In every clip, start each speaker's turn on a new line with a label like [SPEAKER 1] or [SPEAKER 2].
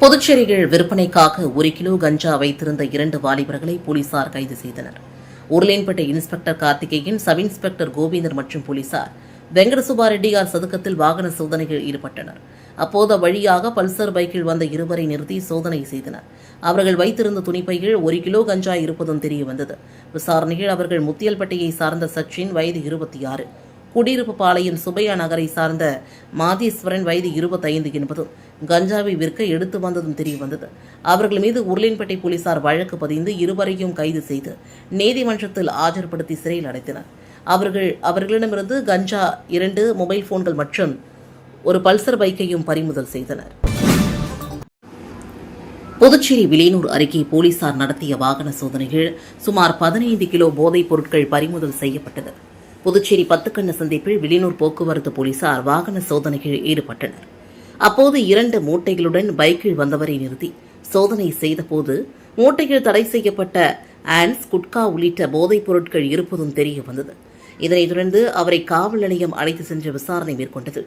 [SPEAKER 1] புதுச்சேரியில் விற்பனைக்காக 1 கிலோ கஞ்சா வைத்திருந்த 2 வாலிபர்களை போலீசார் கைது செய்தனர். Urulaiyanpettai inspector Karthikeyan, sub inspector Govindar மற்றும் போலீசார் வெங்கடசுபாரெட்டியார் சதுக்கத்தில் வாகன சோதனையில் ஈடுபட்டனர். அப்போது வழியாக பல்சர் பைக்கில் வந்த இருவரை நிறுத்தி சோதனை செய்தனர். அவர்கள் வைத்திருந்த துணிப்பையில் 1 கிலோ கஞ்சா இருப்பதும் தெரியவந்தது. விசாரணையில் அவர்கள் முத்தியல்பேட்டையை சார்ந்த சச்சின், வயது 26, குடியிருப்பு பாளையம் சுபையா நகரை சார்ந்த மாதேஸ்வரன், வயது 25 என்பதும் கஞ்சாவை விற்க எடுத்து வந்ததும் தெரியவந்தது. அவர்கள் மீது உருளையன்பேட்டை போலீசார் வழக்கு பதிந்து இருவரையும் கைது செய்து நீதிமன்றத்தில் ஆஜர்படுத்தி சிறையில் அடைத்தனர். அவர்களிடமிருந்து கஞ்சா 2 மொபைல் போன்கள் மற்றும் ஒரு பல்சர் பைக்கையும் பறிமுதல் செய்தனர். புதுச்சேரி வில்லியனூர் அருகே போலீசார் நடத்திய வாகன சோதனையில் சுமார் 15 கிலோ போதைப் பொருட்கள் பறிமுதல் செய்யப்பட்டது. புதுச்சேரி 10 கண்ண சந்திப்பில் வில்லியனூர் போக்குவரத்து போலீசார் வாகன சோதனையில் ஈடுபட்டனர். அப்போது 2 மூட்டைகளுடன் பைக்கில் வந்தவரை நிறுத்தி சோதனை செய்தபோது மூட்டையில் தடை செய்யப்பட்ட ஆன்ஸ், குட்கா உள்ளிட்ட போதைப் பொருட்கள் இருப்பதும் தெரிய வந்தது. இதனைத் தொடர்ந்து அவரை காவல் நிலையம் அழைத்து சென்று விசாரணை மேற்கொண்டது.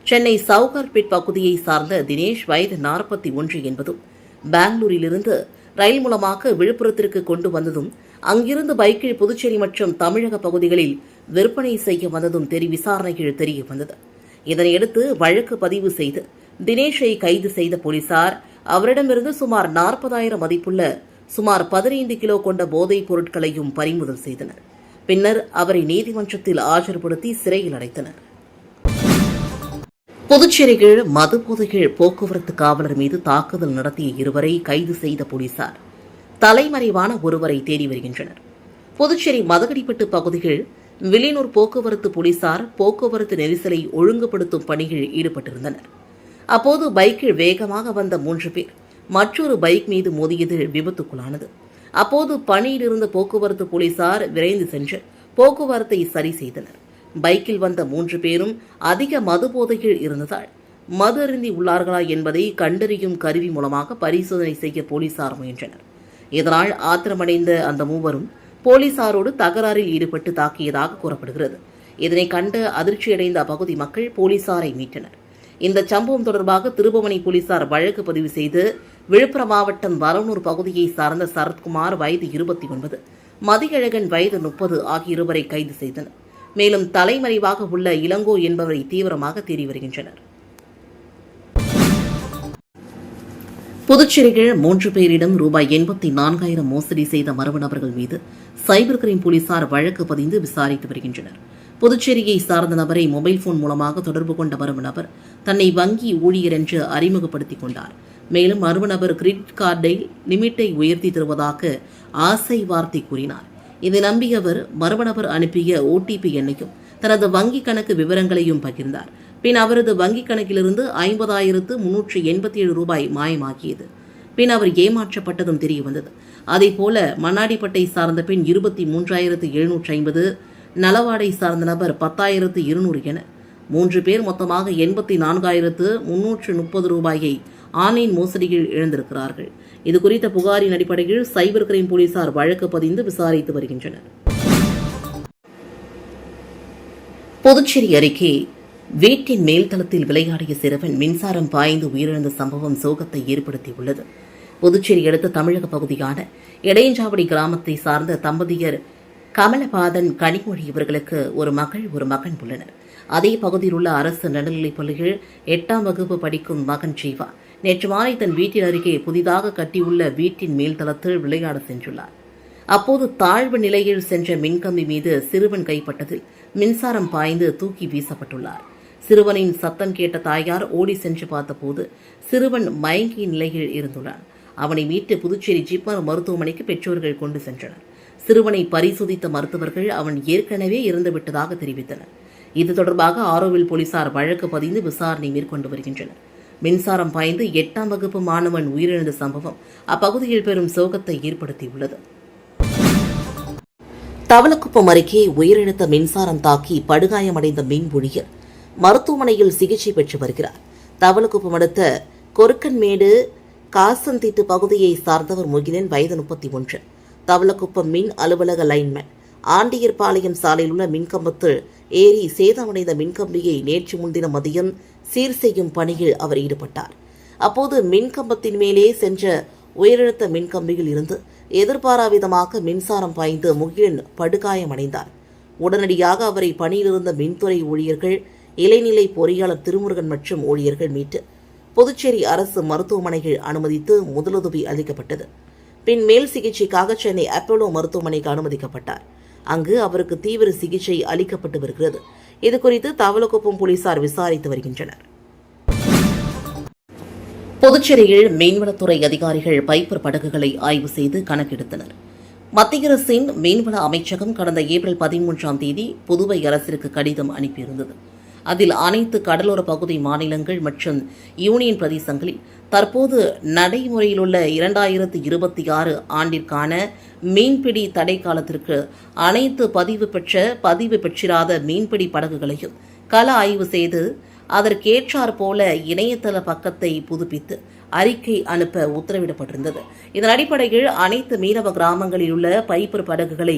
[SPEAKER 1] சென்னை சவுகார்பேட் பகுதியை சார்ந்த தினேஷ், வயது 41 என்பதும் பெங்களூரிலிருந்து ரயில் மூலமாக விழுப்புரத்திற்கு கொண்டு வந்ததும் அங்கிருந்து பைக்கில் புதுச்சேரி மற்றும் தமிழக பகுதிகளில் விற்பனை செய்ய வந்ததும் விசாரணையில் தெரிய வந்தது. இதனையடுத்து வழக்கு பதிவு செய்து தினேஷை கைது செய்த போலீசார் அவரிடமிருந்து சுமார் 40,000 மதிப்புள்ள சுமார் 15 கிலோ கொண்ட போதைப் பொருட்களையும் பறிமுதல் செய்தனர். பின்னர் அவரை நீதிமன்றத்தில் ஆஜர்படுத்தி சிறையில் அடைத்தனர். புதுச்சேரியில் மது போதையில் போக்குவரத்து காவலர் மீது தாக்குதல் நடத்திய இருவரை கைது செய்த போலீசார் தலைமறைவான ஒருவரை தேடி வருகின்றனர். புதுச்சேரி மதகடிப்பட்டு பகுதியில் வில்லியனூர் போக்குவரத்து போலீசார் போக்குவரத்து நெரிசலை ஒழுங்குபடுத்தும் பணியில் ஈடுபட்டிருந்தனர். அப்போது பைக்கில் வேகமாக வந்த 3 பேர் மற்றொரு பைக் மீது மோதியதில் விபத்துக்குள்ளானது. அப்போது பணியில் இருந்த போக்குவரத்து போலீசார் விரைந்து சென்று போக்குவரத்தை சரி செய்தனர். பைக்கில் வந்த 3 பேரும் அதிக மது போதையில் இருந்ததால் மது அருந்தி உள்ளார்களா என்பதை கண்டறியும் கருவி மூலமாக பரிசோதனை செய்ய போலீசார் முயன்றனர். இதனால் ஆத்திரமடைந்த அந்த மூவரும் போலீசாரோடு தகராறில் ஈடுபட்டு தாக்கியதாக கூறப்படுகிறது. இதனை கண்டு அதிர்ச்சியடைந்த அப்பகுதி மக்கள் போலீசாரை மீட்டனர். இந்த சம்பவம் தொடர்பாக திருபுவனை போலீசார் வழக்கு பதிவு செய்து விழுப்புரம் மாவட்டம் வரனூர் பகுதியை சார்ந்த சரத்குமார், வயது 29, மதியழகன், வயது 30 ஆகிய இருவரை கைது செய்தனர். மேலும் தலைமறைவாக உள்ள இளங்கோ என்பவரை தீவிரமாக தேடி வருகின்றனர். புதுச்சேரியில் 3 பேரிடம் ரூபாய் 84,000 மோசடி செய்த மர்ம நபர்கள் மீது சைபர் கிரைம் போலீசார் வழக்கு பதிந்து விசாரித்து வருகின்றனர். புதுச்சேரியை சார்ந்த நபரை மொபைல் போன் மூலமாக தொடர்பு கொண்ட மர்ம நபர் தன்னை வங்கி ஊழியர் என்று அறிமுகப்படுத்திக் கொண்டார். மேலும் மர்ம நபர் கிரெடிட் கார்டை லிமிட்டை உயர்த்தி தருவதாக ஆசை வார்த்தை கூறினார். இதை நம்பியவர் மர்ம நபர் அனுப்பிய OTP எண்ணையும் தனது வங்கிக் கணக்கு விவரங்களையும் பகிர்ந்தார். பின் அவரது வங்கிக் கணக்கிலிருந்து 50,387 ரூபாய் மாயமாகியது. பின் அவர் ஏமாற்றப்பட்டதும் தெரியவந்தது. அதேபோல மண்ணாடிப்பட்டை சார்ந்த பெண் 23,750, நலவாடை சார்ந்த நபர் 10,200 என 3 பேர் மொத்தமாக 84,330 ரூபாயை ஆன்லைன் மோசடியில் இழந்திருக்கிறார்கள். இதுகுறித்த புகாரின் அடிப்படையில் சைபர் கிரைம் போலீசார் வழக்கு பதிந்து விசாரித்து வருகின்றனர். புதுச்சேரி அருகே வீட்டின் மேல்தளத்தில் விளையாடிய சிறுவன் மின்சாரம் பாய்ந்து உயிரிழந்த சம்பவம் சோகத்தை ஏற்படுத்தியுள்ளது. புதுச்சேரி அடுத்த தமிழக பகுதியான இடையஞ்சாவடி கிராமத்தை சார்ந்த தம்பதியர் கமலபாதன், கனிமொழி இவர்களுக்கு ஒரு மகள், ஒரு மகன் உள்ளனர். அதே பகுதியில் உள்ள அரசு நடுநிலைப் பள்ளியில் 8ஆம் வகுப்பு படிக்கும் மகன் ஜீவா நேற்று மாலை தன் வீட்டின் அருகே புதிதாக கட்டியுள்ள வீட்டின் மேல்தளத்தில் விளையாட சென்றுள்ளார். அப்போது தாழ்வு நிலையில் சென்ற மின்கம்பி மீது சிறுவன் கைப்பட்டதில் மின்சாரம் பாய்ந்து தூக்கி வீசப்பட்டுள்ளார். சிறுவனின் சத்தம் கேட்ட தாயார் ஓடி சென்று பார்த்தபோது சிறுவன் மயங்கிய நிலையில் இருந்துள்ளான். அவனை மீட்டு புதுச்சேரி ஜிப்மர் மருத்துவமனைக்கு பெற்றோர்கள் கொண்டு சென்றனர். சிறுவனை பரிசோதித்த மருத்துவர்கள் அவன் ஏற்கனவே இறந்துவிட்டதாக தெரிவித்தனர். இது தொடர்பாக ஆரோவில் போலீசார் வழக்கு பதிந்து விசாரணை மேற்கொண்டு வருகின்றனர். மின்சாரம் பாய்ந்து 8ஆம் வகுப்பு மாணவன் உயிரிழந்த சம்பவம் அப்பகுதியில் பெரும் சோகத்தை ஏற்படுத்தியுள்ளது. தவளக்குப்பம் அருகே உயிரிழந்த மின்சாரம் தாக்கி படுகாயமடைந்த மின் ஊழியர் மருத்துவமனையில் சிகிச்சை பெற்று வருகிறார். தவளக்குப்பம் அடுத்த கொருக்கன்மேடு காசந்திட்டு பகுதியை சார்ந்தவர் முகிலன், வயது 31, தவளக்குப்பம் மின் அலுவலக லைன்மேன். ஆண்டியர்பாளையம் சாலையில் உள்ள மின்கம்பத்தில் ஏறி சேதமடைந்த மின்கம்பியை நேற்று முன்தினம் மதியம் சீர் செய்யும் பணியில் அவர் ஈடுபட்டார். அப்போது மின்கம்பத்தின் மேலே சென்ற உயரழுத்த மின்கம்பியில் இருந்து எதிர்பாராவிதமாக மின்சாரம் பாய்ந்து முகிலன் படுகாயமடைந்தார். உடனடியாக அவரை பணியிலிருந்த மின்துறை ஊழியர்கள், இளைநிலை பொறியாளர் திருமுருகன் மற்றும் ஊழியர்கள் மீட்டு புதுச்சேரி அரசு மருத்துவமனையில் அனுமதித்து முதலுதவி அளிக்கப்பட்டது. பின் மேல் சிகிச்சைக்காக சென்னை அப்போலோ மருத்துவமனைக்கு அனுமதிக்கப்பட்டார். அங்கு அவருக்கு தீவிர சிகிச்சை அளிக்கப்பட்டு வருகிறது. இதுகுறித்து தவளக்குப்பம் போலீசார் விசாரித்து வருகின்றனர். புதுச்சேரியில் மீன்வளத்துறை அதிகாரிகள் பைப்பர் படகுகளை ஆய்வு செய்து கணக்கெடுத்தனர். மத்திய அரசின் மீன்வள அமைச்சகம் கடந்த ஏப்ரல் 13ஆம் தேதி புதுவை அரசிற்கு கடிதம் அனுப்பியிருந்தது. அதில் அனைத்து கடலோர பகுதி மாநிலங்கள் மற்றும் யூனியன் பிரதேசங்களில் தற்போது நடைமுறையில் உள்ள 2026 ஆண்டிற்கான மீன்பிடி தடை காலத்திற்கு அனைத்து பதிவு பெற்றிராத மீன்பிடி படகுகளையும் கள ஆய்வு செய்து அதற்கேற்றாற் போல இணையதள பக்கத்தை புதுப்பித்து அறிக்கை அனுப்ப உத்தரவிடப்பட்டிருந்தது. இதன் அடிப்படையில் அனைத்து மீனவ கிராமங்களில் உள்ள பைப்பர் படகுகளை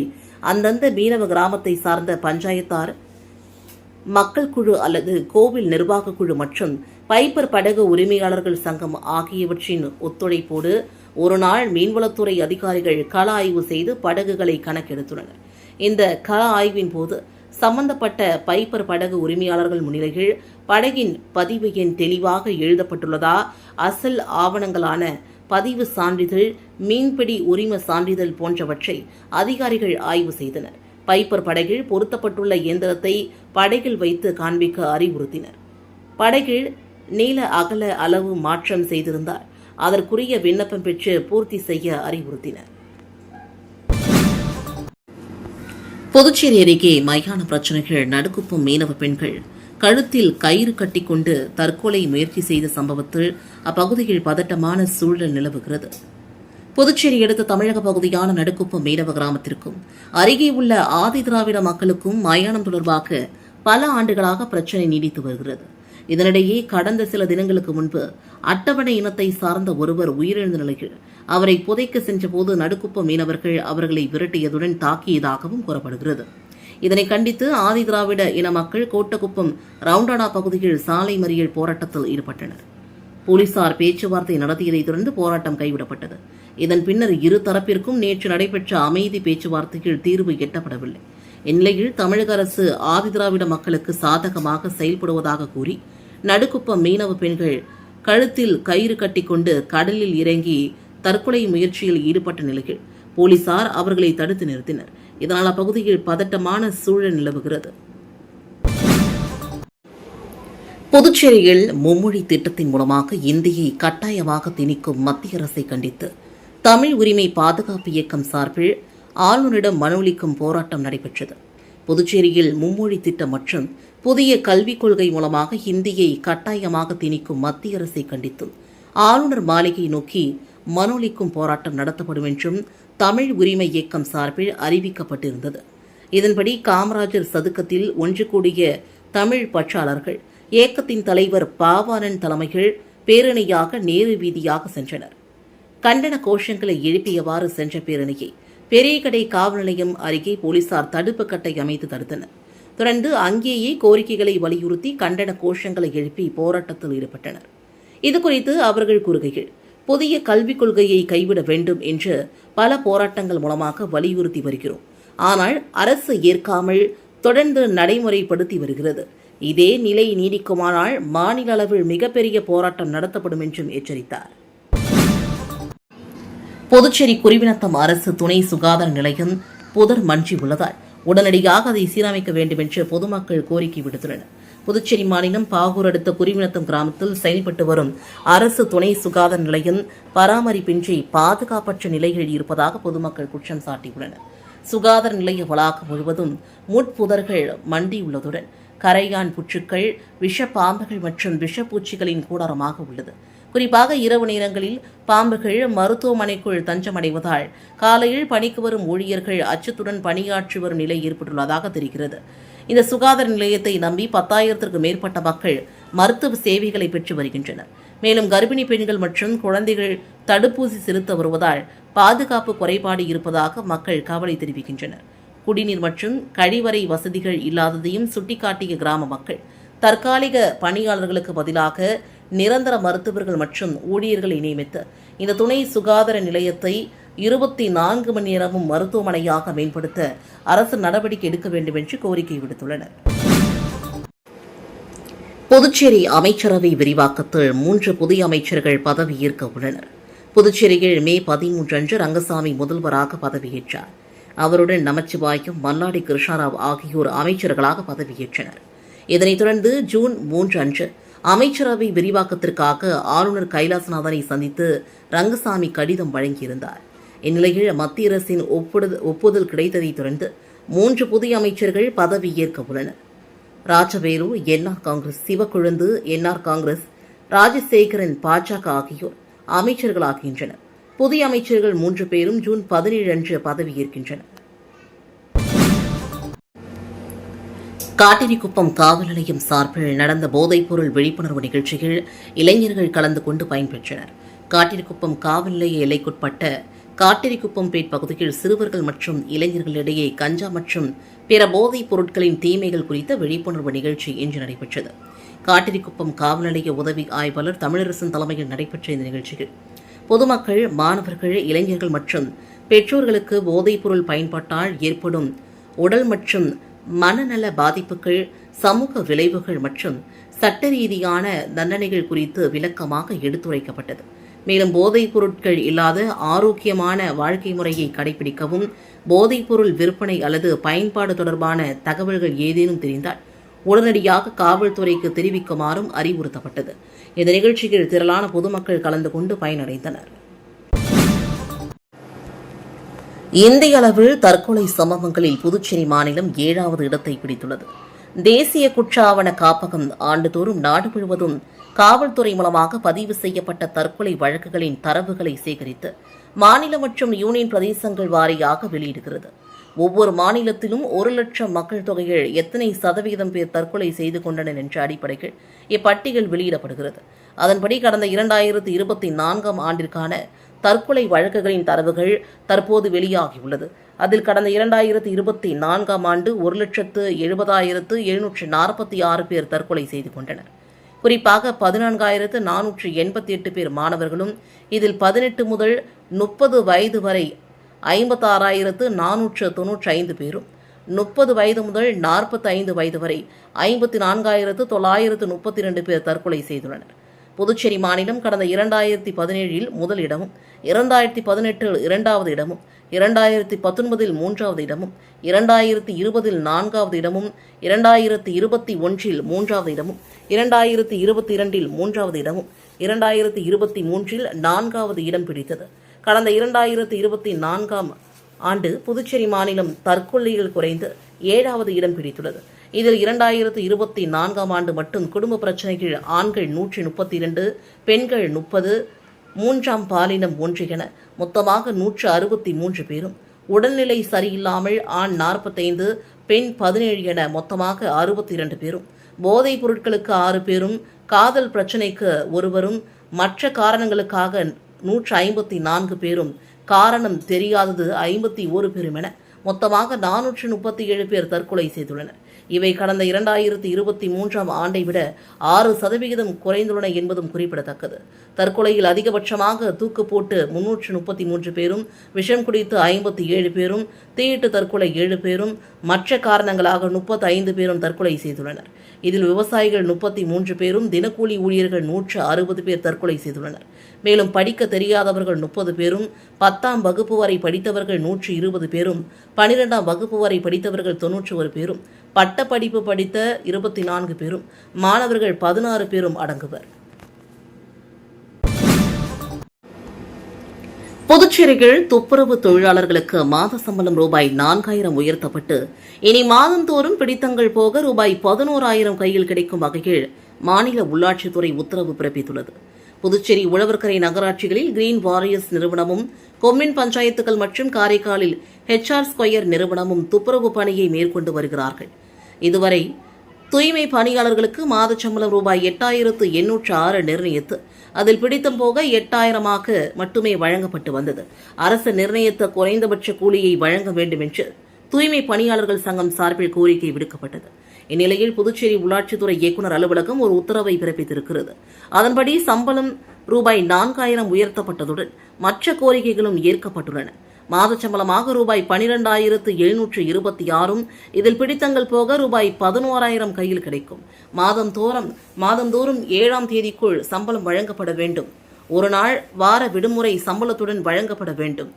[SPEAKER 1] அந்தந்த மீனவ கிராமத்தை சார்ந்த பஞ்சாயத்தார், மக்கள் குழு அல்லது கோவில் நிர்வாக குழு மற்றும் பைப்பர் படகு உரிமையாளர்கள் சங்கம் ஆகியவற்றின் ஒத்துழைப்போடு ஒருநாள் மீன்வளத்துறை அதிகாரிகள் கள ஆய்வு செய்து படகுகளை கணக்கெடுத்துள்ளனர். இந்த கள ஆய்வின் போது சம்பந்தப்பட்ட பைப்பர் படகு உரிமையாளர்கள் முன்னிலையில் படகின் பதிவு எண் தெளிவாக எழுதப்பட்டுள்ளதா, அசல் ஆவணங்களான பதிவு சான்றிதழ், மீன்பிடி உரிம சான்றிதழ் போன்றவற்றை அதிகாரிகள் ஆய்வு செய்தனர். பைப்பர் படகில் பொருத்தப்பட்டுள்ள இயந்திரத்தை படகில் வைத்து காண்பிக்க அறிவுறுத்தினர். படகில் நீள அகல அளவு மாற்றம் செய்திருந்தால் அதற்குரிய விண்ணப்பம் பெற்று பூர்த்தி செய்ய அறிவுறுத்தினர். புதுச்சேரி அருகே மயான பிரச்சினைகள் நடுக்குப்பம் மீனவ பெண்கள் கழுத்தில் கயிறு கட்டிக்கொண்டு தற்கொலை முயற்சி செய்த சம்பவத்தில் அப்பகுதியில் பதட்டமான சூழல் நிலவுகிறது. புதுச்சேரி அடுத்த தமிழக பகுதியான நடுக்குப்பம் மீனவ கிராமத்திற்கும் அருகே உள்ள ஆதி திராவிட மக்களுக்கும் மயானம் தொடர்பாக பல ஆண்டுகளாக பிரச்சினை நீடித்து வருகிறது. இதனிடையே கடந்த சில தினங்களுக்கு முன்பு அட்டவணை இனத்தை சார்ந்த ஒருவர் உயிரிழந்த நிலையில் அவரை புதைக்க சென்றபோது நடுக்குப்பம் மீனவர்கள் அவர்களை விரட்டியதுடன் தாக்கியதாகவும் கூறப்படுகிறது. இதனை கண்டித்து ஆதி திராவிட இன மக்கள் கோட்டக்குப்பம் ரவுண்டானா பகுதியில் சாலை மறியல் போராட்டத்தில் ஈடுபட்டனர். போலீசார் பேச்சுவார்த்தை நடத்தியதைத் தொடர்ந்து போராட்டம் கைவிடப்பட்டது. இதன் பின்னர் இரு தரப்பிற்கும் நேற்று நடைபெற்ற அமைதி பேச்சுவார்த்தையில் தீர்வு எட்டப்படவில்லை. இந்நிலையில் தமிழக அரசு ஆதி திராவிட மக்களுக்கு சாதகமாக செயல்படுவதாக கூறி நடுக்குப்பம் மீனவ பெண்கள் கழுத்தில் கயிறு கட்டிக்கொண்டு கடலில் இறங்கி தற்கொலை முயற்சியில் ஈடுபட்ட நிலையில் போலீசார் அவர்களை தடுத்து நிறுத்தினர். இதனால் அப்பகுதியில் பதட்டமான சூழல் நிலவுகிறது. புதுச்சேரியில் மும்மொழி திட்டத்தின் மூலமாக இந்தியை கட்டாயமாக திணிக்கும் மத்திய அரசை கண்டித்து தமிழ் உரிமை பாதுகாப்பு இயக்கம் சார்பில் ஆளுநரிடம் மனு அளிக்கும் போராட்டம் நடைபெற்றது. புதுச்சேரியில் மும்மொழி திட்டம் மற்றும் புதிய கல்விக் கொள்கை மூலமாக இந்தியை கட்டாயமாக திணிக்கும் மத்திய அரசை கண்டித்தும் ஆளுநர் மாளிகை நோக்கி மனு அளிக்கும் போராட்டம் நடத்தப்படும் என்றும் தமிழ் உரிமை இயக்கம் சார்பில் அறிவிக்கப்பட்டிருந்தது. இதன்படி காமராஜர் சதுக்கத்தில் ஒன்று கூடிய தமிழ் பற்றாளர்கள் இயக்கத்தின் தலைவர் பாவாணன் தலைமையில் பேரணியாக நேரு வீதியாக சென்றனர். கண்டன கோஷங்களை எழுப்பியவாறு சென்ற பேரணியை பெரியகடை காவல் நிலையம் அருகே போலீசார் தடுப்பு கட்டை அமைத்து தடுத்தனர். தொடர்ந்து அங்கேயே கோரிக்கைகளை வலியுறுத்தி கண்டன கோஷங்களை எழுப்பி போராட்டத்தில் ஈடுபட்டனர். இதுகுறித்து அவர்கள் கூறுகையில் புதிய கல்விக் கொள்கையை கைவிட வேண்டும் என்று பல போராட்டங்கள் மூலமாக வலியுறுத்தி வருகிறோம். ஆனால் அரசு ஏற்காமல் தொடர்ந்து நடைமுறைப்படுத்தி வருகிறது. இதே நிலை நீடிக்குமானால் மாநில அளவில் மிகப்பெரிய போராட்டம் நடத்தப்படும் என்றும் எச்சரித்தார். புதுச்சேரி குருவிநத்தம் அரசு துணை சுகாதார நிலையம் புதர் மஞ்சி உள்ளதால் உடனடியாக அதை சீரமைக்க வேண்டும் என்று பொதுமக்கள் கோரிக்கை விடுத்துள்ளனர். புதுச்சேரி மாநிலம் பாகூர் அடுத்த குருவிநத்தம் கிராமத்தில் செயல்பட்டு வரும் அரசு துணை சுகாதார நிலையம் பராமரிப்பின்றி பாதுகாப்பற்ற நிலையில் இருப்பதாக பொதுமக்கள் குற்றம் சாட்டியுள்ளனர். சுகாதார நிலைய வளாகம் முழுவதும் முட்புதர்கள் மண்டியுள்ளதுடன் கரையான் புற்றுக்கள், விஷ பாம்புகள் மற்றும் விஷப்பூச்சிகளின் கூடாரமாக உள்ளது. குறிப்பாக இரவு நேரங்களில் பாம்புகள் மருத்துவமனைக்குள் தஞ்சமடைவதால் காலையில் பணிக்கு வரும் ஊழியர்கள் அச்சத்துடன் பணியாற்றி வரும் நிலை ஏற்பட்டுள்ளதாக தெரிகிறது. இந்த சுகாதார நிலையத்தை நம்பி 10,000க்கும் மேற்பட்ட மக்கள் மருத்துவ சேவைகளை பெற்று வருகின்றனர். மேலும் கர்ப்பிணி பெண்கள் மற்றும் குழந்தைகள் தடுப்பூசி செலுத்த வருவதால் பாதுகாப்பு குறைபாடு இருப்பதாக மக்கள் கவலை தெரிவிக்கின்றனர். குடிநீர் மற்றும் கழிவறை வசதிகள் இல்லாததையும் சுட்டிக்காட்டிய கிராம மக்கள் தற்காலிக பணியாளர்களுக்கு பதிலாக நிரந்தர மருத்துவர்கள் மற்றும் ஊழியர்களை நியமித்து இந்த துணை சுகாதார நிலையத்தை 24 மணி நேரமும் மருத்துவமனையாக மேம்படுத்த அரசு நடவடிக்கை எடுக்க வேண்டும் என்று கோரிக்கை விடுத்துள்ளனர். புதுச்சேரி அமைச்சரவை விரிவாக்கத்தில் 3 புதிய அமைச்சர்கள் பதவியேற்க உள்ளனர். புதுச்சேரியில் மே 13 அன்று ரங்கசாமி முதல்வராக பதவியேற்றார். அவருடன் நமச்சிவாயம், மல்லாடி கிருஷ்ணராவ் ஆகியோர் அமைச்சர்களாக பதவியேற்றனர். இதனைத் தொடர்ந்து ஜூன் 3 அன்று அமைச்சரவை விரிவாக்கத்திற்காக ஆளுநர் கைலாசநாதனை சந்தித்து ரங்கசாமி கடிதம் வழங்கியிருந்தார். இந்நிலையில் மத்திய அரசின் ஒப்புதல் கிடைத்ததைத் தொடர்ந்து 3 புதிய அமைச்சர்கள் பதவியேற்க உள்ளனர். ராஜவேலு என்ஆர் காங்கிரஸ், சிவக்கொழுந்து என்ஆர் காங்கிரஸ், ராஜசேகரன் பாஜக ஆகியோர் அமைச்சர்களாகின்றனர். புதிய அமைச்சர்கள் 3 பேரும் ஜூன் 17 அன்று பதவியேற்கின்றனர். காட்டிரிக்குப்பம் காவல் நிலையம் சார்பில் நடந்த போதைப்பொருள் விழிப்புணர்வு நிகழ்ச்சியில் இளைஞர்கள் கலந்து கொண்டு பயன்பெற்றனர். காட்டிரிக்குப்பம் காவல் நிலைய எல்லைக்குட்பட்ட காட்டிரிக்குப்பம்பேட் பகுதியில் சிறுவர்கள் மற்றும் இளைஞர்களிடையே கஞ்சா மற்றும் பிற போதைப் பொருட்களின் தீமைகள் குறித்த விழிப்புணர்வு நிகழ்ச்சி இன்று நடைபெற்றது. காட்டிரிக்குப்பம் காவல் நிலைய உதவி ஆய்வாளர் தமிழரசன் தலைமையில் நடைபெற்ற இந்த நிகழ்ச்சியில் பொதுமக்கள், மாணவர்கள், இளைஞர்கள் மற்றும் பெற்றோர்களுக்கு போதைப்பொருள் பயன்பாட்டால் ஏற்படும் உடல் மற்றும் மனநல பாதிப்புகள், சமூக விளைவுகள் மற்றும் சட்ட ரீதியான தண்டனைகள் குறித்து விளக்கமாக எடுத்துரைக்கப்பட்டது. மேலும் போதைப் பொருட்கள் இல்லாத ஆரோக்கியமான வாழ்க்கை முறையை கடைபிடிக்கவும், போதைப்பொருள் விற்பனை அல்லது பயன்பாடு தொடர்பான தகவல்கள் ஏதேனும் தெரிந்தால் உடனடியாக காவல்துறைக்கு தெரிவிக்குமாறும் அறிவுறுத்தப்பட்டது. இந்த நிகழ்ச்சியில் திரளான பொதுமக்கள் கலந்து கொண்டு பயனடைந்தனர். இந்திய அளவில் தற்கொலை சம்பவங்களில் புதுச்சேரி மாநிலம் 7வது இடத்தை பிடித்துள்ளது. தேசிய குற்ற ஆவண காப்பகம் ஆண்டுதோறும் நாடு முழுவதும் காவல்துறை மூலமாக பதிவு செய்யப்பட்ட தற்கொலை வழக்குகளின் தரவுகளை சேகரித்து மாநில மற்றும் யூனியன் பிரதேசங்கள் வாரியாக வெளியிடுகிறது. ஒவ்வொரு மாநிலத்திலும் 1 லட்சம் மக்கள் தொகையில் எத்தனை சதவீதம் பேர் தற்கொலை செய்து கொண்டனர் என்ற அடிப்படையில் இப்பட்டியல் வெளியிடப்படுகிறது. அதன்படி கடந்த 2024ஆம் ஆண்டிற்கான தற்கொலை வழக்குகளின் தரவுகள் தற்போது வெளியாகியுள்ளது. அதில் கடந்த 2024ஆம் ஆண்டு 1,70,746 பேர் தற்கொலை செய்து கொண்டனர். குறிப்பாக 14,488 பேர் மாணவர்களும், இதில் 18 முதல் 30 வயது வரை 56,495 பேரும், 30 வயது முதல் 45 வயது வரை 54,932 பேர் தற்கொலை செய்துள்ளனர். புதுச்சேரி மாநிலம் கடந்த 2017இல் முதல் இடமும், 2018இல் 2வது இடமும், 2019இல் 3வது இடமும், 2020இல் 4வது இடமும், 2021இல் 3வது இடமும், 2022இல் 3வது இடமும், 2023இல் 4வது இடம் பிடித்தது. கடந்த 2024ஆம் ஆண்டு புதுச்சேரி மாநிலம் தற்கொலைகள் குறைந்து 7வது இடம் பிடித்துள்ளது. இதில் 2024ஆம் ஆண்டு மட்டும் குடும்ப பிரச்சினைகள் ஆண்கள் 132, பெண்கள் 30, 3ஆம் பாலினம் 1 என மொத்தமாக 163 பேரும், உடல்நிலை சரியில்லாமல் ஆண் 45, பெண் 17 என மொத்தமாக 62 பேரும், போதைப் பொருட்களுக்கு 6 பேரும், காதல் பிரச்சினைக்கு ஒருவரும், மற்ற காரணங்களுக்காக 154 பேரும், காரணம் தெரியாதது 51 பேரும் என மொத்தமாக 437 பேர் தற்கொலை செய்துள்ளனர். இவை கடந்த 2023ஆம் ஆண்டை விட 6% குறைந்துள்ளன என்பதும் குறிப்பிடத்தக்கது. தற்கொலையில் அதிகபட்சமாக தூக்கு போட்டு 333 பேரும், விஷம் குடித்து 57 பேரும், தீயிட்டு தற்கொலை 7 பேரும், மற்ற காரணங்களாக 35 பேரும் தற்கொலை செய்துள்ளனர். இதில் விவசாயிகள் 33 பேரும், தினக்கூலி ஊழியர்கள் 160 பேர் தற்கொலை செய்துள்ளனர். மேலும் படிக்க தெரியாதவர்கள் 30 பேரும், 10ஆம் வகுப்பு வரை படித்தவர்கள் 120 பேரும், 12ஆம் வகுப்பு வரை படித்தவர்கள் 91 பேரும், பட்டப்படிப்பு படித்த 24 பேரும், மாணவர்கள் 16 பேரும் அடங்குவர். புதுச்சேரியில் துப்புரவு தொழிலாளர்களுக்கு மாத சம்பளம் ரூபாய் 4,000 உயர்த்தப்பட்டு இனி மாதந்தோறும் பிடித்தங்கள் போக ரூபாய் 11,000 கையில் கிடைக்கும் வகையில் மாநில உள்ளாட்சித்துறை உத்தரவு பிறப்பித்துள்ளது. புதுச்சேரி உழவர்கரை நகராட்சிகளில் கிரீன் வாரியர்ஸ் நிறுவனமும், கொம்யூன் பஞ்சாயத்துகள் மற்றும் காரைக்காலில் HR ஸ்கொயர் நிறுவனமும் துப்புரவு பணியை மேற்கொண்டு வருகிறார்கள். இதுவரை தூய்மை பணியாளர்களுக்கு மாத சம்பளம் ரூபாய் 8,806 நிர்ணயித்து அதில் பிடித்தம் போக 8,000 மட்டுமே வழங்கப்பட்டு வந்தது. அரசு நிர்ணயித்த குறைந்தபட்ச கூலியை வழங்க வேண்டும் என்று தூய்மை பணியாளர்கள் சங்கம் சார்பில் கோரிக்கை விடுக்கப்பட்டது. இந்நிலையில் புதுச்சேரி உள்ளாட்சித்துறை இயக்குநர் அலுவலகம் ஒரு உத்தரவை பிறப்பித்திருக்கிறது. அதன்படி சம்பளம் ரூபாய் 4000 உயர்த்தப்பட்டதுடன் மற்ற கோரிக்கைகளும் ஏற்கப்பட்டுள்ளன. மாதச்சம்பளமாக ரூபாய் 12,726 இதில் பிடித்தங்கள் போக ரூபாய் 11,000 கையில் கிடைக்கும். மாதந்தோறும் 7ஆம் தேதிக்குள் சம்பளம் வழங்கப்பட வேண்டும். ஒரு நாள் வார விடுமுறை சம்பளத்துடன் வழங்கப்பட வேண்டும்.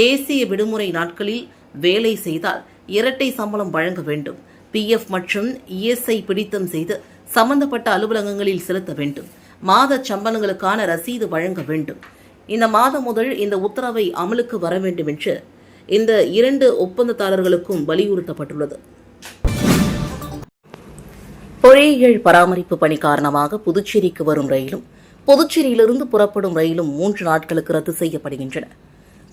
[SPEAKER 1] தேசிய விடுமுறை நாட்களில் வேலை செய்தால் இரட்டை சம்பளம் வழங்க வேண்டும். PF மற்றும் ESI பிடித்தம் செய்து சம்பந்தப்பட்ட அலுவலகங்களில் செலுத்த வேண்டும். மாத சம்பளங்களுக்கான ரசீது வழங்க வேண்டும். இந்த மாதம் முதல் இந்த உத்தரவை அமலுக்கு வர வேண்டும் என்று இந்த 2 ஒப்பந்ததாரர்களுக்கும் வலியுறுத்தப்பட்டுள்ளது. பொறியியல் பராமரிப்பு பணி காரணமாக புதுச்சேரிக்கு வரும் ரயிலும் புதுச்சேரியிலிருந்து புறப்படும் ரயிலும் 3 நாட்களுக்கு ரத்து செய்யப்படுகின்றன.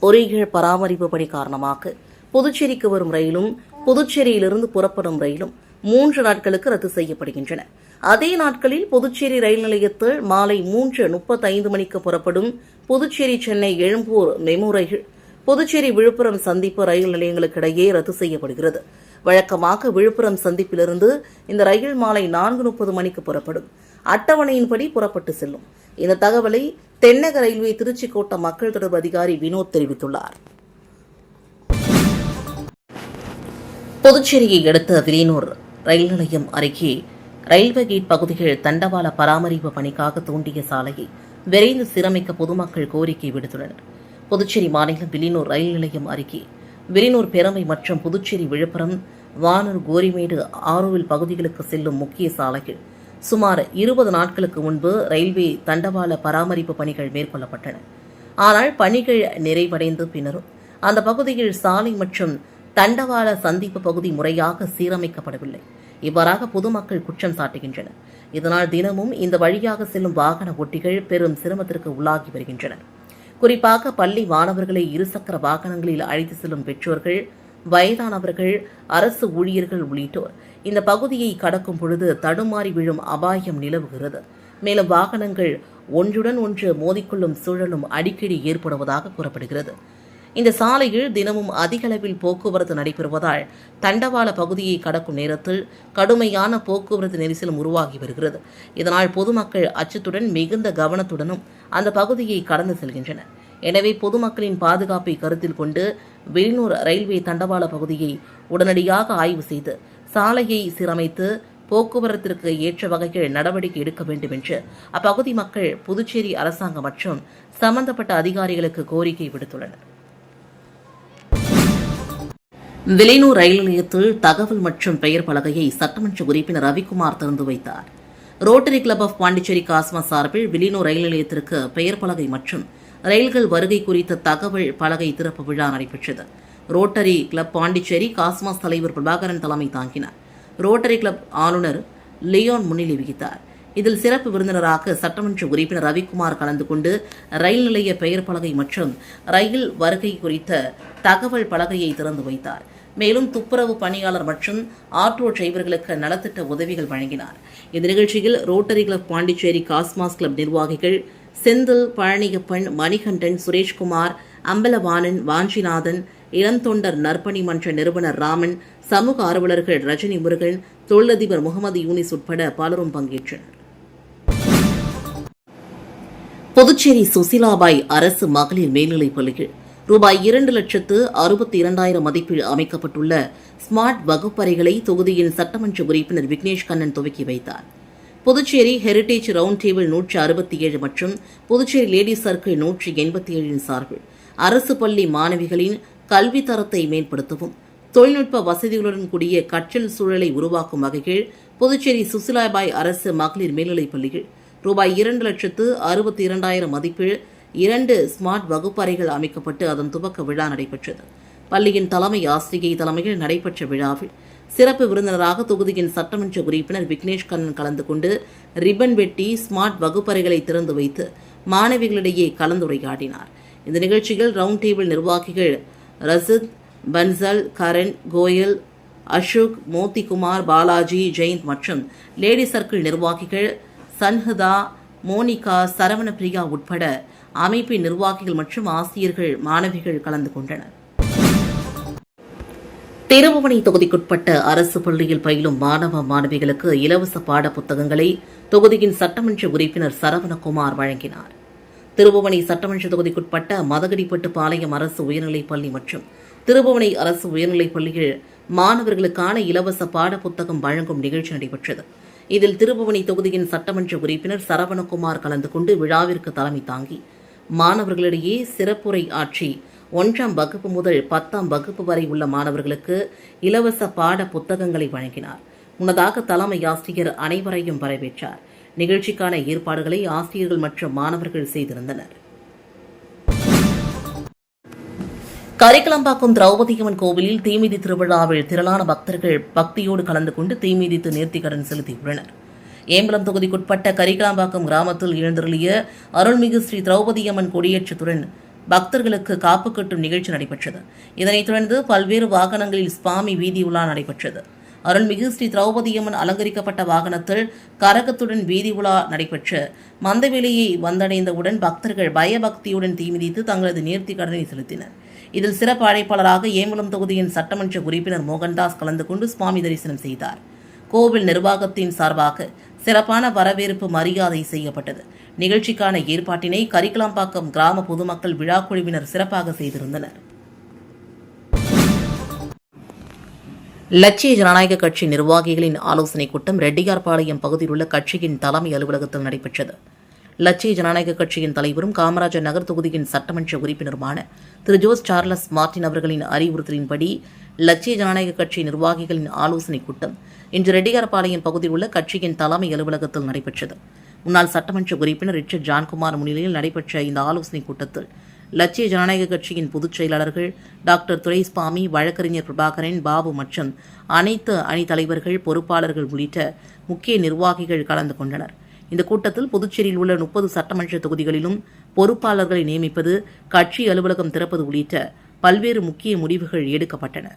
[SPEAKER 1] பொறியியல் பராமரிப்பு பணி காரணமாக புதுச்சேரிக்கு வரும் ரயிலும் புதுச்சேரியிலிருந்து புறப்படும் ரயிலும் 3 நாட்களுக்கு ரத்து செய்யப்படுகின்றன. அதே நாட்களில் புதுச்சேரி ரயில் நிலையத்தில் மாலை 3:35 மணிக்கு புறப்படும் புதுச்சேரி சென்னை எழும்பூர் மெமு ரயில் புதுச்சேரி விழுப்புரம் சந்திப்பு ரயில் நிலையங்களுக்கிடையே ரத்து செய்யப்படுகிறது. வழக்கமாக விழுப்புரம் சந்திப்பிலிருந்து இந்த ரயில் மாலை 4:30 மணிக்கு புறப்படும். அட்டவணையின்படி புறப்பட்டு செல்லும். இந்த தகவலை தென்னக ரயில்வே திருச்சி கோட்ட மக்கள் தொடர்பு அதிகாரி வினோத் தெரிவித்துள்ளார். புதுச்சேரியை அடுத்த வில்லியனூர் ரயில் நிலையம் அருகே ரயில்வே கேட் பகுதிகள் தண்டவாள பராமரிப்பு பணிக்காக தூண்டிய சாலையை விரைந்து சீரமைக்க பொதுமக்கள் கோரிக்கை விடுத்துள்ளனர். புதுச்சேரி மாநிலம் வில்லியனூர் ரயில் நிலையம் அருகே வில்லியனூர் பெரமை மற்றும் புதுச்சேரி விழுப்புரம் வானூர் கோரிமேடு ஆரோவில் பகுதிகளுக்கு செல்லும் முக்கிய சாலைகள் சுமார் 20 நாட்களுக்கு முன்பு ரயில்வே தண்டவாள பராமரிப்பு பணிகள் மேற்கொள்ளப்பட்டன. ஆனால் பணிகள் நிறைவடைந்த பின்னரும் அந்த பகுதியில் சாலை மற்றும் தண்டவாள சந்திப்பு பகுதி முறையாக சீரமைக்கப்படவில்லை. இவ்வாறாக பொதுமக்கள் குற்றம் சாட்டுகின்றனர். இதனால் தினமும் இந்த வழியாக செல்லும் வாகன ஓட்டிகள் பெரும் சிரமத்திற்கு உள்ளாகி வருகின்றனர். குறிப்பாக பள்ளி மாணவர்களை இருசக்கர வாகனங்களில் அழைத்து செல்லும் பெற்றோர்கள், வயதானவர்கள், அரசு ஊழியர்கள் உள்ளிட்டோர் இந்த பகுதியை கடக்கும் பொழுது தடுமாறி விழும் அபாயம் நிலவுகிறது. மேலும் வாகனங்கள் ஒன்றுடன் ஒன்று மோதிக்கொள்ளும் சூழலும் அடிக்கடி ஏற்படுவதாக கூறப்படுகிறது. இந்த சாலையில் தினமும் அதிக அளவில் போக்குவரத்து நடைபெறுவதால் தண்டவாள பகுதியை கடக்கும் நேரத்தில் கடுமையான போக்குவரத்து நெரிசலும் உருவாகி வருகிறது. இதனால் பொதுமக்கள் அச்சத்துடன் மிகுந்த கவனத்துடனும் அந்த பகுதியை கடந்து செல்கின்றனர். எனவே பொதுமக்களின் பாதுகாப்பை கருத்தில் கொண்டு வில்லியனூர் ரயில்வே தண்டவாள பகுதியை உடனடியாக ஆய்வு செய்து சாலையை சீரமைத்து போக்குவரத்திற்கு ஏற்ற வகையில் நடவடிக்கை எடுக்க வேண்டும் என்று அப்பகுதி மக்கள் புதுச்சேரி அரசாங்கம் மற்றும் சம்பந்தப்பட்ட அதிகாரிகளுக்கு கோரிக்கை விடுத்துள்ளனர். வில்லியனூர் ரயில் நிலையத்தில் தகவல் மற்றும் பெயர் பலகையை சட்டமன்ற உறுப்பினர் ரவிக்குமார் திறந்து வைத்தார். Rotary club of Pondicherry cosmos சார்பில் வில்லியனூர் ரயில் நிலையத்திற்கு பெயர் பலகை மற்றும் ரயில்கள் வருகை குறித்த தகவல் பலகை திறப்பு விழா நடைபெற்றது. ரோட்டரி கிளப் பாண்டிச்சேரி காஸ்மாஸ் தலைவர் பிரபாகரன் தலைமை தாங்கினார். ரோட்டரி கிளப் ஆளுநர் லியோன் முன்னிலை வகித்தார். இதில் சிறப்பு விருந்தினராக சட்டமன்ற உறுப்பினர் ரவிக்குமார் கலந்து கொண்டு ரயில் நிலைய பெயர் பலகை மற்றும் ரயில் வருகை குறித்த தகவல் பலகையை திறந்து வைத்தார். மேலும் துப்புரவு பணியாளர் மற்றும் ஆட்டோ டிரைவர்களுக்கு நலத்திட்ட உதவிகள் வழங்கினார். இந்த நிகழ்ச்சியில் rotary club Pondicherry cosmos club நிர்வாகிகள் செந்தில், பழனியப்பன், மணிகண்டன், சுரேஷ்குமார், அம்பலவாணன், வாஞ்சிநாதன், இளந்தொண்டர் நற்பணி மன்ற நிறுவனர் ராமன், சமூக ஆர்வலர்கள் ரஜினி முருகன், தொழிலதிபர் முகமது யூனிஸ் உட்பட பலரும் பங்கேற்றனர். புதுச்சேரி சுசிலாபாய் அரசு மகளிர் மேல்நிலைப் பள்ளியில் ரூபாய் 2,62,000 மதிப்பில் அமைக்கப்பட்டுள்ள ஸ்மார்ட் வகுப்பறைகளை தொகுதியின் சட்டமன்ற உறுப்பினர் விக்னேஷ் கண்ணன் துவக்கி வைத்தார். புதுச்சேரி ஹெரிடேஜ் ரவுண்ட் டேபிள் 167 மற்றும் புதுச்சேரி லேடிஸ் சர்க்கிள் 187 சார்பில் அரசு பள்ளி மாணவிகளின் கல்வி தரத்தை மேம்படுத்தவும் தொழில்நுட்ப வசதிகளுடன் கூடிய கற்றல் சூழலை உருவாக்கும் வகையில் புதுச்சேரி சுசிலாபாய் அரசு மகளிர் மேல்நிலைப் பள்ளியில் ரூபாய் 2,62,000 மதிப்பில் 2 ஸ்மார்ட் வகுப்பறைகள் அமைக்கப்பட்டு அதன் துவக்க விழா நடைபெற்றது. பள்ளியின் தலைமை ஆசிரியை தலைமையில் நடைபெற்ற விழாவில் சிறப்பு விருந்தினராக தொகுதியின் சட்டமன்ற உறுப்பினர் விக்னேஷ் கண்ணன் கலந்து கொண்டு ரிப்பன் வெட்டி ஸ்மார்ட் வகுப்பறைகளை திறந்து வைத்து மாணவிகளிடையே கலந்துரையாடினார். இந்த நிகழ்ச்சியில் ரவுண்ட் டேபிள் நிர்வாகிகள் ரசித், பன்சல், கரண், கோயல், அசோக், மோத்திகுமார், பாலாஜி, ஜெயந்த் மற்றும் லேடி சர்க்கிள் நிர்வாகிகள் சன்ஹதா, மோனிகா, சரவணபிரியா உட்பட அமைப்பின் நிர்வாகிகள் மற்றும் ஆசிரியர்கள், மாணவிகள் கலந்து கொண்டனர். திருபுவனை தொகுதிக்குட்பட்ட அரசு பள்ளியில் பயிலும் மாணவ மாணவிகளுக்கு இலவச பாட புத்தகங்களை தொகுதியின் சட்டமன்ற உறுப்பினர் சரவணகுமார் வழங்கினார். திருபுவனை சட்டமன்ற தொகுதிக்குட்பட்ட மதகடிப்பட்டு பாளையம் அரசு உயர்நிலைப் பள்ளி மற்றும் திருபுவனை அரசு உயர்நிலைப் பள்ளியில் மாணவர்களுக்கான இலவச பாட புத்தகம் வழங்கும் நிகழ்ச்சி நடைபெற்றது. இதில் திருபுவனை தொகுதியின் சட்டமன்ற உறுப்பினர் சரவணகுமார் கலந்து கொண்டு விழாவிற்கு தலைமை தாங்கி மாணவர்களிடையே சிறப்புரை ஆற்றி 1ஆம் வகுப்பு முதல் 10ஆம் வகுப்பு வரை உள்ள மாணவர்களுக்கு இலவச பாட புத்தகங்களை வழங்கினார். முன்னதாக தலைமை ஆசிரியர் அனைவரையும் வரவேற்றார். நிகழ்ச்சிக்கான ஏற்பாடுகளை ஆசிரியர்கள் மற்றும் மாணவர்கள் செய்திருந்தனர். கரிக்கலம்பாக்கம் திரௌபதியம்மன் கோவிலில் தீமிதி திருவிழாவில் திரளான பக்தர்கள் பக்தியோடு கலந்து கொண்டு தீமிதித்து நேர்த்திக்கடன் செலுத்தியுள்ளனர். ஏம்பலம் தொகுதிக்குட்பட்ட கரிக்கலாம்பாக்கம் கிராமத்தில் எழுந்தருளிய அருள்மிகு ஸ்ரீ திரௌபதியம்மன் கொடியேற்றத்துடன் பக்தர்களுக்கு காப்பு கட்டும் நிகழ்ச்சி நடைபெற்றது. இதனைத் தொடர்ந்து பல்வேறு வாகனங்களில் சுவாமி வீதி உலா நடைபெற்றது. அருள்மிகு ஸ்ரீ திரௌபதியம்மன் அலங்கரிக்கப்பட்ட வாகனத்தில் கரகத்துடன் வீதி உலா நடைபெற்று மந்தவெளியை வந்தடைந்தவுடன் பக்தர்கள் பயபக்தியுடன் தீமிதித்து தங்களது நேர்த்தி கடனை செலுத்தினர். இதில் சிறப்பு அழைப்பாளராக ஏம்பலம் தொகுதியின் சட்டமன்ற உறுப்பினர் மோகன்தாஸ் கலந்து கொண்டு சுவாமி தரிசனம் செய்தார். கோவில் நிர்வாகத்தின் சார்பாக சிறப்பான வரவேற்பு மரியாதை செய்யப்பட்டது. நிகழ்ச்சிக்கான ஏற்பாட்டினை கரிக்கலாம்பாக்கம் கிராம பொதுமக்கள் விழாக்குழுவினர் சிறப்பாக செய்திருந்தனர். லட்சிய ஜனநாயக கட்சி நிர்வாகிகளின் ஆலோசனைக் கூட்டம் ரெட்டியார்பாளையம் பகுதியில் உள்ள கட்சியின் தலைமை அலுவலகத்தில் நடைபெற்றது. லட்சிய ஜனநாயக கட்சியின் தலைவரும் காமராஜர் நகர் தொகுதியின் சட்டமன்ற உறுப்பினருமான திரு ஜோஸ் சார்லஸ் மார்டின் அவர்களின் அறிவுறுத்தலின்படி லட்சிய ஜனநாயக கட்சி நிர்வாகிகளின் ஆலோசனைக் கூட்டம் இன்று ரெட்டியார்பாளையம் பகுதியில் உள்ள கட்சியின் தலைமை அலுவலகத்தில் நடைபெற்றது. முன்னாள் சட்டமன்ற உறுப்பினர் ரிச்சர்ட் ஜான்குமார் முன்னிலையில் நடைபெற்ற இந்த ஆலோசனைக் கூட்டத்தில் லட்சிய ஜனநாயக கட்சியின் பொதுச் செயலாளர்கள் டாக்டர் துரைசாமி, வழக்கறிஞர் பிரபாகரன், பாபு மற்றும் அனைத்து அணித் தலைவர்கள், பொறுப்பாளர்கள் உள்ளிட்ட முக்கிய நிர்வாகிகள் கலந்து கொண்டனர். இந்த கூட்டத்தில் புதுச்சேரியில் உள்ள 30 சட்டமன்ற தொகுதிகளிலும் பொறுப்பாளர்களை நியமிப்பது, கட்சி அலுவலகம் திறப்பது உள்ளிட்ட பல்வேறு முக்கிய முடிவுகள் எடுக்கப்பட்டன.